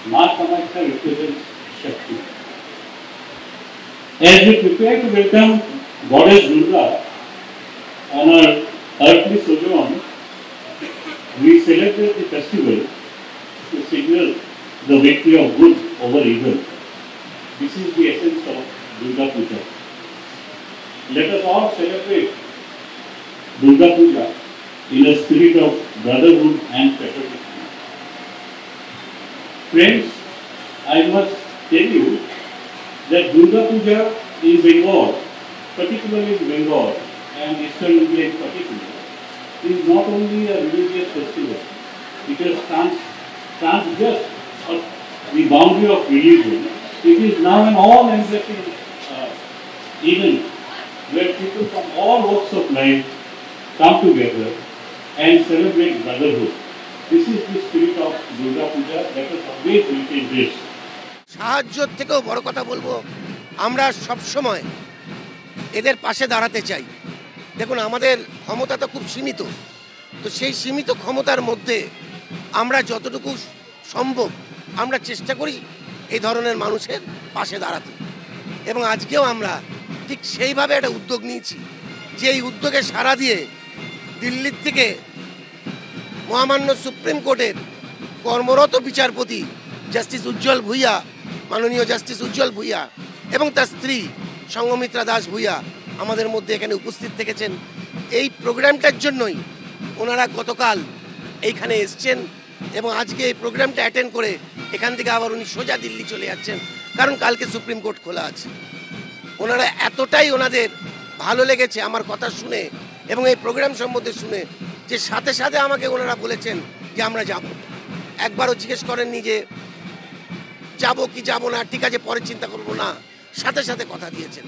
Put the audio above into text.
Ma Kamakya represents Shakti. As we prepare to welcome Goddess Durga on our earthly sojourn, we celebrate the festival to signal the victory of good over evil. This is the essence of Durga Puja. Let us all celebrate Durga Puja in a spirit of brotherhood and fraternity. Friends, I must tell you that Durga Puja in Bengal, particularly in Bengal and Eastern India in particular, is not only a religious festival. It has transgressed the boundary of religion. It is now an all-embracing event where people from all walks of life come together and celebrate brotherhood. This is the spirit of Durga Puja. Let us always retain this. সাহায্যের থেকেও বড় কথা বলবো, আমরা সব সময় এদের পাশে দাঁড়াতে চাই। দেখুন, আমাদের ক্ষমতা তো খুব সীমিত, তো সেই সীমিত ক্ষমতার মধ্যে আমরা যতটুকু সম্ভব আমরা চেষ্টা করি এই ধরনের মানুষের পাশে দাঁড়াতে। এবং আজকেও আমরা ঠিক সেইভাবে একটা উদ্যোগ নিয়েছি, যে এই উদ্যোগে সাড়া দিয়ে দিল্লির থেকে মহামান্য সুপ্রিম কোর্টের কর্মরত বিচারপতি জাস্টিস উজ্জ্বল ভূঁইয়া, মাননীয় জাস্টিস উজ্জ্বল ভূঁইয়া এবং তার স্ত্রী সঙ্গমিত্রা দাস ভূঁইয়া আমাদের মধ্যে এখানে উপস্থিত থেকেছেন। এই প্রোগ্রামটার জন্যই ওনারা গতকাল এইখানে এসছেন এবং আজকে এই প্রোগ্রামটা অ্যাটেন্ড করে এখান থেকে আবার উনি সোজা দিল্লি চলে যাচ্ছেন, কারণ কালকে সুপ্রিম কোর্ট খোলা আছে। ওনারা এতটাই ওনাদের ভালো লেগেছে আমার কথা শুনে এবং এই প্রোগ্রাম সম্বন্ধে শুনে, যে সাথে সাথে আমাকে ওনারা বলেছেন যে আমরা যাব। একবারও জিজ্ঞেস করেননি যে যাব কি যাব না, ঠিক আছে পরে চিন্তা করবো না, সাথে সাথে কথা দিয়েছেন।